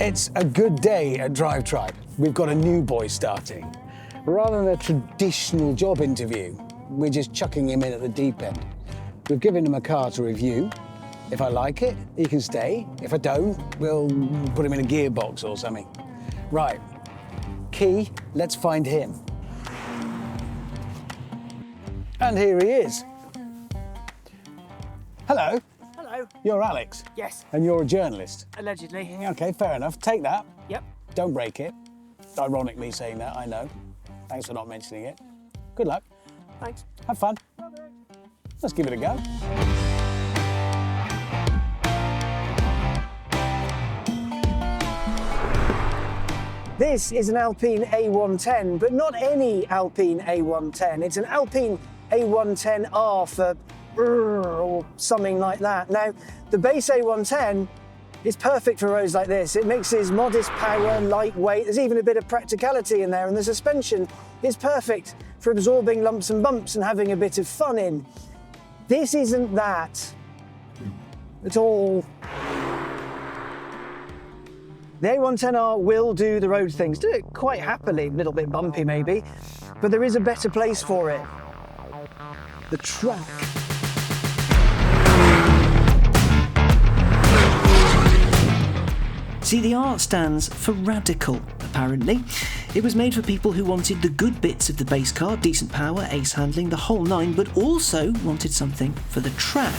It's a good day at DriveTribe. We've got a new boy starting. Rather than a traditional job interview, we're just chucking him in at the deep end. We've given him a car to review. If I like it, he can stay. If I don't, we'll put him in a gearbox or something. Right, Key, let's find him. And here he is. Hello. Hello. You're Alex? Yes. And you're a journalist? Allegedly. Okay, fair enough. Take that. Yep. Don't break it. Ironically saying that, I know. Thanks for not mentioning it. Good luck. Thanks. Have fun. Let's give it a go. This is an Alpine A110, but not any Alpine A110. It's an Alpine A110R for or something like that. Now, the base A110 is perfect for roads like this. It mixes modest power, lightweight, there's even a bit of practicality in there, and the suspension is perfect for absorbing lumps and bumps and having a bit of fun in. This isn't that at all. The A110R will do the road things, do it quite happily, a little bit bumpy maybe, but there is a better place for it. The track. See, the R stands for radical, apparently. It was made for people who wanted the good bits of the base car, decent power, ace handling, the whole nine, but also wanted something for the track.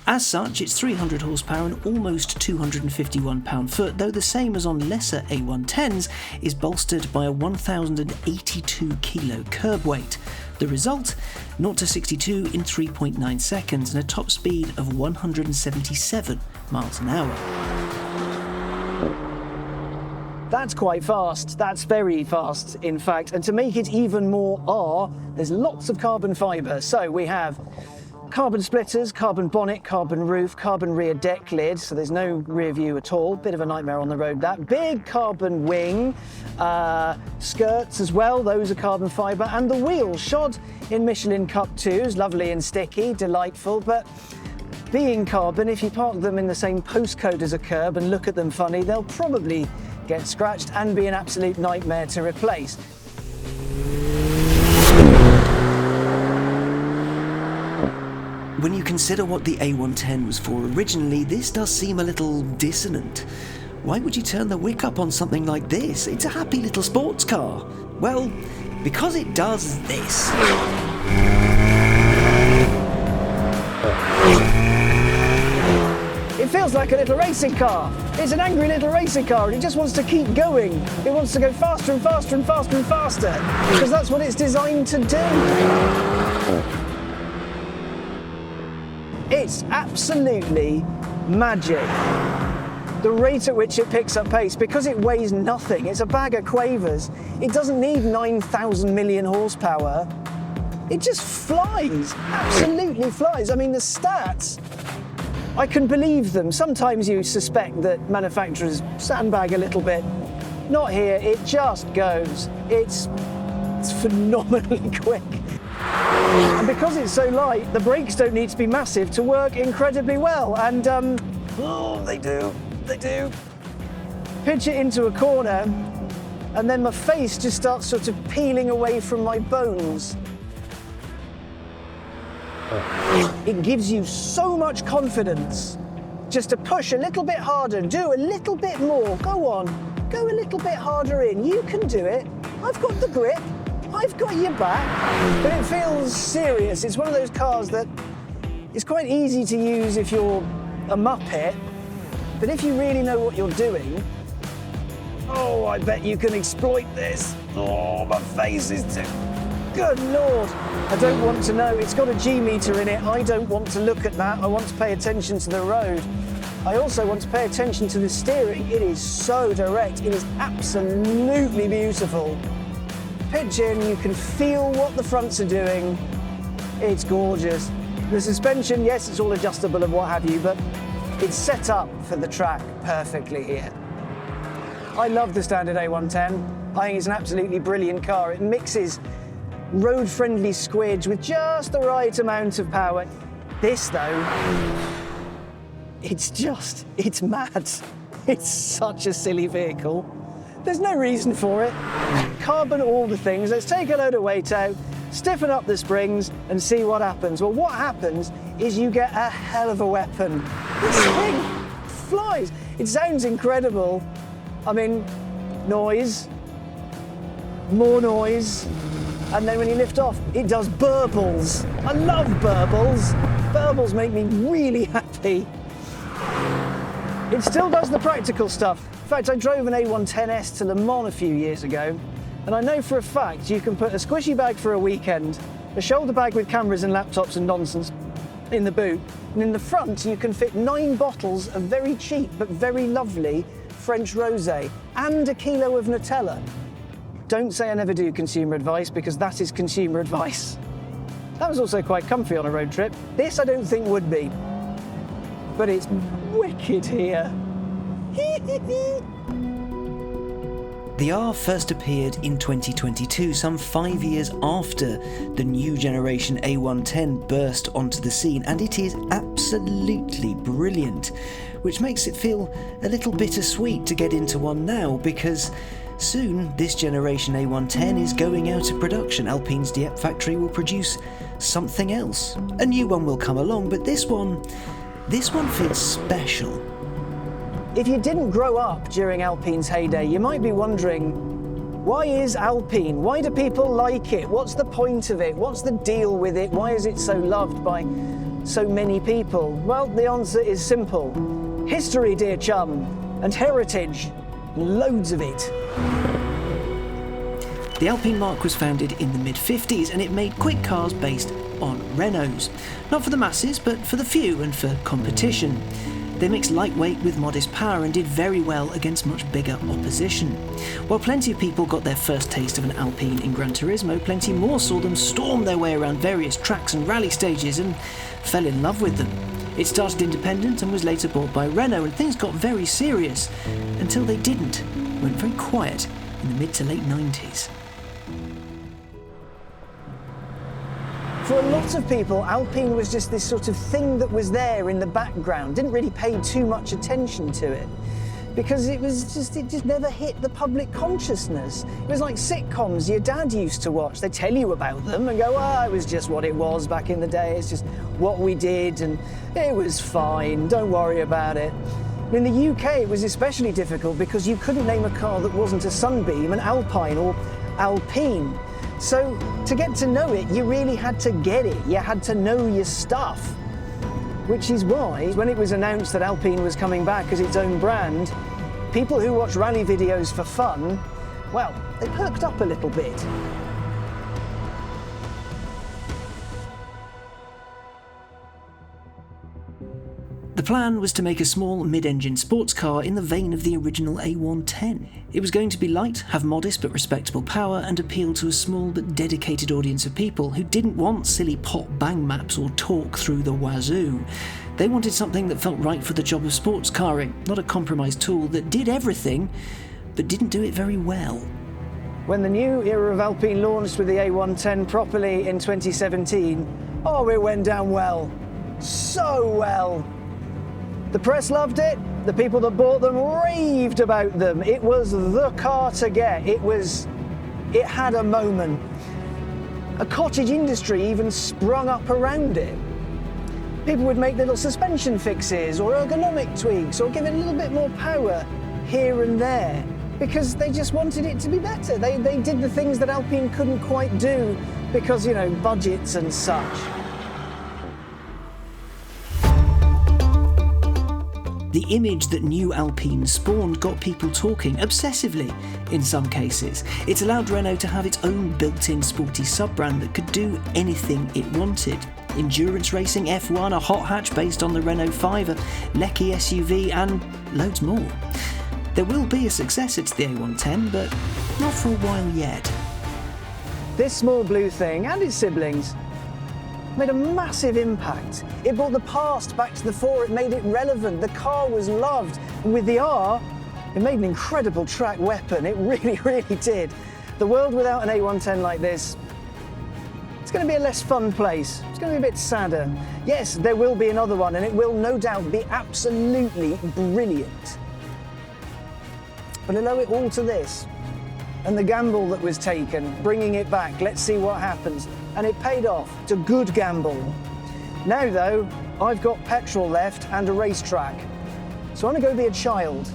As such, it's 300 horsepower and almost 251 pound-foot, though the same as on lesser A110s, is bolstered by a 1,082 kilo curb weight. The result? 0 to 62 in 3.9 seconds and a top speed of 177 miles an hour. That's quite fast. That's very fast, in fact. And to make it even more R, there's lots of carbon fibre. So we have carbon splitters, carbon bonnet, carbon roof, carbon rear deck lid, so there's no rear view at all. Bit of a nightmare on the road, that. Big carbon wing, skirts as well, those are carbon fibre, and the wheels shod in Michelin Cup 2s, lovely and sticky, delightful, but being carbon, if you park them in the same postcode as a curb and look at them funny, they'll probably get scratched and be an absolute nightmare to replace. When you consider what the A110 was for originally, this does seem a little dissonant. Why would you turn the wick up on something like this? It's a happy little sports car. Well, because it does this. It feels like a little racing car. It's an angry little racing car and it just wants to keep going. It wants to go faster and faster and faster and faster because that's what it's designed to do. It's absolutely magic. The rate at which it picks up pace, because it weighs nothing, it's a bag of quavers. It doesn't need 9,000 million horsepower. It just flies, absolutely flies. I mean, the stats, I can believe them. Sometimes you suspect that manufacturers sandbag a little bit. Not here, it just goes. It's phenomenally quick. And because it's so light, the brakes don't need to be massive to work incredibly well. And, oh, they do. Pitch it into a corner, and then my face just starts sort of peeling away from my bones. It gives you so much confidence just to push a little bit harder, do a little bit more, go on, go a little bit harder in, you can do it, I've got the grip, I've got your back, but it feels serious. It's one of those cars that is quite easy to use if you're a muppet, but if you really know what you're doing, oh, I bet you can exploit this. Oh, my face is too... Good Lord, I don't want to know. It's got a G meter in it. I don't want to look at that. I want to pay attention to the road. I also want to pay attention to the steering. It is so direct. It is absolutely beautiful. Pitch in, you can feel what the fronts are doing. It's gorgeous. The suspension, yes, it's all adjustable and what have you, but it's set up for the track perfectly here. I love the standard A110. I think it's an absolutely brilliant car. It mixes road-friendly squidge with just the right amount of power. This, though, it's mad. It's such a silly vehicle. There's no reason for it. Carbon all the things. Let's take a load of weight out, stiffen up the springs and see what happens. Well, what happens is you get a hell of a weapon. This thing flies. It sounds incredible. I mean, noise, more noise, and then when you lift off, it does burbles. I love burbles. Burbles make me really happy. It still does the practical stuff. In fact, I drove an A110S to Le Mans a few years ago, and I know for a fact you can put a squishy bag for a weekend, a shoulder bag with cameras and laptops and nonsense in the boot, and in the front you can fit 9 bottles of very cheap but very lovely French rosé and a kilo of Nutella. Don't say I never do consumer advice, because that is consumer advice. That was also quite comfy on a road trip. This I don't think would be, but it's wicked here. The R first appeared in 2022, some 5 years after the new generation A110 burst onto the scene, and it is absolutely brilliant, which makes it feel a little bittersweet to get into one now, because soon this generation A110 is going out of production. Alpine's Dieppe factory will produce something else. A new one will come along, but this one feels special. If you didn't grow up during Alpine's heyday, you might be wondering, why is Alpine? Why do people like it? What's the point of it? What's the deal with it? Why is it so loved by so many people? Well, the answer is simple. History, dear chum, and heritage. Loads of it. The Alpine marque was founded in the mid-50s, and it made quick cars based on Renaults. Not for the masses, but for the few and for competition. They mixed lightweight with modest power and did very well against much bigger opposition. While plenty of people got their first taste of an Alpine in Gran Turismo, plenty more saw them storm their way around various tracks and rally stages and fell in love with them. It started independent and was later bought by Renault, and things got very serious until they didn't. Went very quiet in the mid to late 90s. For a lot of people, Alpine was just this sort of thing that was there in the background, didn't really pay too much attention to it, because it just never hit the public consciousness. It was like sitcoms your dad used to watch. They tell you about them and go, it was just what it was back in the day. It's just what we did and it was fine, don't worry about it. In the UK, it was especially difficult because you couldn't name a car that wasn't a Sunbeam, an Alpine or Alpine. So to get to know it, you really had to get it. You had to know your stuff. Which is why, when it was announced that Alpine was coming back as its own brand, people who watch rally videos for fun, well, they perked up a little bit. The plan was to make a small mid-engine sports car in the vein of the original A110. It was going to be light, have modest but respectable power, and appeal to a small but dedicated audience of people who didn't want silly pop-bang maps or talk through the wazoo. They wanted something that felt right for the job of sports carring, not a compromised tool that did everything, but didn't do it very well. When the new era of Alpine launched with the A110 properly in 2017, it went down well. So well. The press loved it, the people that bought them raved about them. It was the car to get. It had a moment. A cottage industry even sprung up around it. People would make little suspension fixes or ergonomic tweaks or give it a little bit more power here and there because they just wanted it to be better. They did the things that Alpine couldn't quite do because, budgets and such. The image that new Alpine spawned got people talking, obsessively in some cases. It allowed Renault to have its own built-in sporty sub-brand that could do anything it wanted. Endurance racing, F1, a hot hatch based on the Renault 5, a Lecky SUV, and loads more. There will be a successor to the A110, but not for a while yet. This small blue thing and its siblings made a massive impact. It brought the past back to the fore, it made it relevant, the car was loved. And with the R, it made an incredible track weapon, it really, really did. The world without an A110 like this, it's going to be a less fun place. It's going to be a bit sadder. Yes, there will be another one, and it will no doubt be absolutely brilliant. But I owe it all to this. And the gamble that was taken, bringing it back, let's see what happens. And it paid off. It's a good gamble. Now though, I've got petrol left and a racetrack. So I'm gonna go be a child.